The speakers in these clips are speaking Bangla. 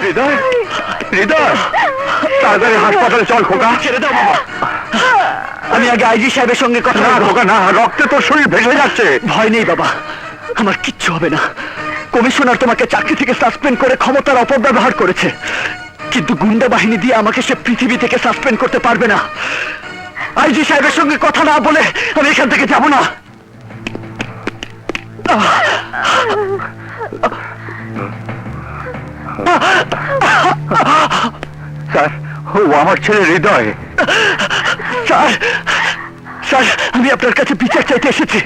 হৃদয়, হৃদয়, তাড়াতাড়ি হাসপাতালে চল খোকা। ছেড়ে দাও বাবা, আমি আগে আইজি সাহেবের সঙ্গে কথা না বলবো। খোকা না, রক্তে তোর শরীর ভেসে যাচ্ছে। ভয় নেই বাবা, আমার কিচ্ছু হবে না। কমিশনার তোমাকে চাকরি থেকে সাসপেন্ড করে ক্ষমতার অপব্যবহার করেছে, কিন্তু গুন্ডা বাহিনী দিয়ে আমাকে সে পৃথিবী থেকে সাসপেন্ড করতে পারবে না। আইজি সাহেবের সঙ্গে কথা না বলে আমি এখান থেকে যাব না। স্যার, ও আমার ছেলে হৃদয়। স্যার, স্যার, আমি আপনার কাছে বিচার চাইতে এসেছি।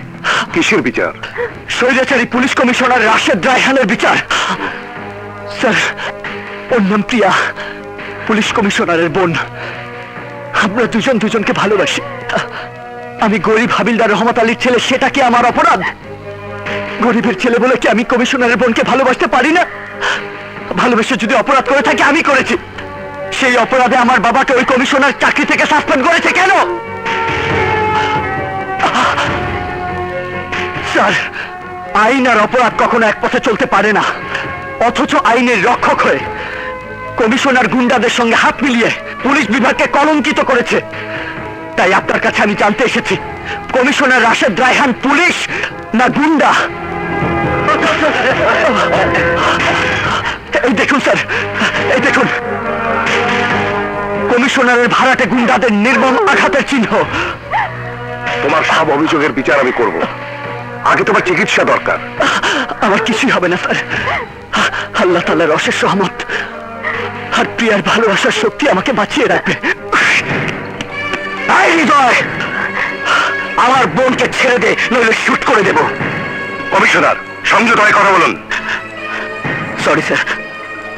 কিসের বিচার? স্বৈরাচারী পুলিশ কমিশনার রাশেদ রায়হানের বিচার। স্যার, ওর নাম প্রিয়া, পুলিশ কমিশনারের বোন। আমরা দুজন দুজনকে ভালোবাসি। আমি গরিব হাবিলদার রহমত আলীর ছেলে, সেটা কি আমার অপরাধ? গরিবের ছেলে বলে কি আমি কমিশনারের বোনকে ভালোবাসতে পারি না? ভালোবেসে যদি অপরাধ করে থাকি, আমি করেছি। সেই অপরাধে আমার বাবাকে ওই কমিশনার চাকরি থেকে সাসপেন্ড করেছে কেন? স্যার, আইন আর অপরাধ কখনো এক পথে চলতে পারে না। অথচ আইনের রক্ষক হয়ে কমিশনার গুন্ডাদের সঙ্গে হাত মিলিয়ে পুলিশ বিভাগকে কলঙ্কিত করেছে। তাই আপনার কাছে আমি জানতে এসেছি, কমিশনার রাশেদ রায়হান পুলিশ না গুন্ডা? এই দেখুন স্যার, এই দেখুন, কমিশনারের ভাড়াটে গুন্ডাদের নির্মম আঘাতের চিহ্ন। তোমার সব অভিযোগের বিচার আমি করব, আগে তোমার চিকিৎসা দরকার। আমার কিছুই হবে না স্যার, আল্লাহ তাআলার অশেষ রহমত আর প্রিয়ার ভালোবাসার শক্তি আমাকে বাঁচিয়ে রাখবে। এই হৃদয়, আমার বোনকে ছেড়ে দে, নইলে শুট করে দেব। কমিশনার, সংযত হয়ে কথা বলুন। সরি স্যার,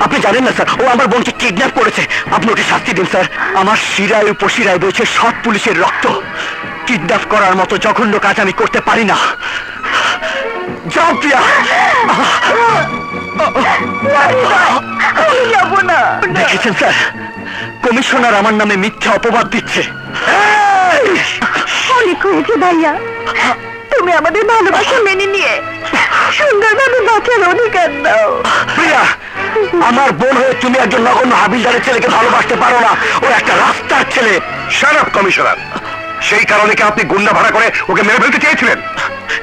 আপনি জানেন না স্যার, ও আমার বোনকে কিডন্যাপ করেছে। আপনি ওকে শাস্তি দিন স্যার। আমার শিরায় উপশিরায় বইছে সৎ পুলিশের রক্ত। কিডন্যাপ করার মতো জঘন্য কাজ আমি করতে পারি না। যাও প্রিয়া। যাবো না। দেখেছেন স্যার, কমিশনার আমার নামে মিথ্যা অপবাদ দিচ্ছে। অনেক হয়েছে ভাইয়া, তুমি আমাদের ভালোবাসা মেনে নিয়ে সুন্দরভাবে বাঁচার অধিকার দাও। প্রিয়া, আমার বোন হয়ে তুমি একজন নগণ্য হাবিলদারের ছেলেকে ভালোবাসতে পারো না। ও একটা রাস্তার ছেলে। শাট আপ কমিশনার, সেই কারণে কি আপনি গুন্ডা ভাড়া করে ওকে মেরে ফেলতে চেয়েছিলেন?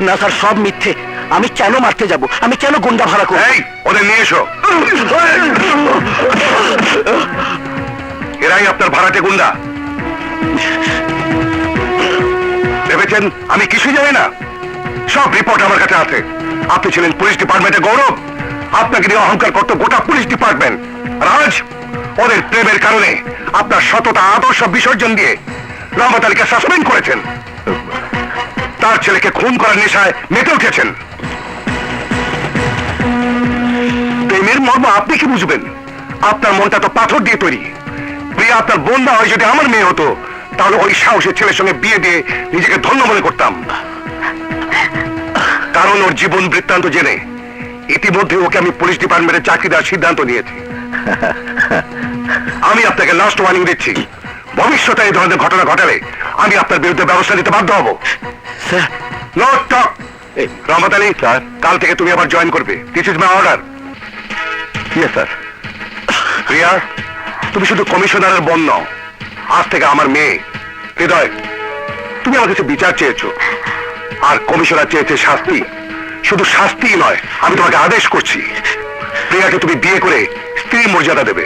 না স্যার, সব মিথ্যে। আমি কেন মারতে যাব? আমি কেন গুন্ডা ভাড়া করব? এই, ওদের নিয়ে এসো। এরাই আপনার ভাড়াটে গুন্ডা। ভেবেছেন আমি কিছুই জানি না? সব রিপোর্ট আমার কাছে আছে। আপনি ছিলেন পুলিশ ডিপার্টমেন্টের গৌরব, আপনাকে নিয়ে অহংকার করতো গোটা পুলিশ ডিপার্টমেন্ট। আর আজ ওদের প্রেমের কারণে আপনার সততা আদর্শ বিসর্জন দিয়ে রহমত আলীকে সাসপেন্ড করেছেন। তার ছেলেকে খুন করার নেশায় মেতে উঠেছেন। প্রেমের মর্ম আপনি কি বুঝবেন? আপনার মনটা তো পাথর দিয়ে তৈরি। প্রিয়া আপনার বোন না হয় যদি আমার মেয়ে হতো, তাহলে ওই সাহসের ছেলের সঙ্গে বিয়ে দিয়ে নিজেকে ধন্য মনে করতাম। কারণ ওর জীবন বৃত্তান্ত জেনে ইতিমধ্যে ওকে আমি পুলিশ ডিপার্টমেন্টে চাকরি দেওয়ার সিদ্ধান্ত নিয়েছি। আমি আপনাকে লাস্ট ওয়ার্নিং দিচ্ছি, ভবিষ্যতে এই ধরনের ঘটনা ঘটালে আমি আপনার বিরুদ্ধে ব্যবস্থা নিতে বাধ্য হব। Sir, not talk. Rahmat Ali, sir, কাল থেকে তুমি আবার জয়েন করবে। This is my order. Yes sir. Priya, তুমি শুধু কমিশনারের বোন নও, আজ থেকে আমার মেয়ে। হৃদয়, তুমি আমার কাছে বিচার চেয়েছো, আর কমিশনার চেয়েছে শাস্তি। শুধু শাস্তি নয়, আমি তোমাকে আদেশ করছি, প্রিয়াকে তুমি বিয়ে করে স্ত্রী মর্যাদা দেবে।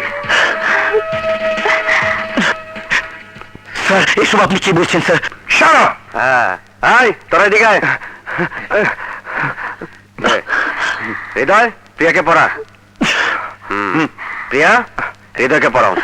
স্যার, এসব আপনি কি বলছেন স্যার? Shut up. আয়, তোরা এদিকে আয়। হৃদয়, প্রিয়াকে পড়া। প্রিয়া, হৃদয়কে পড়াও।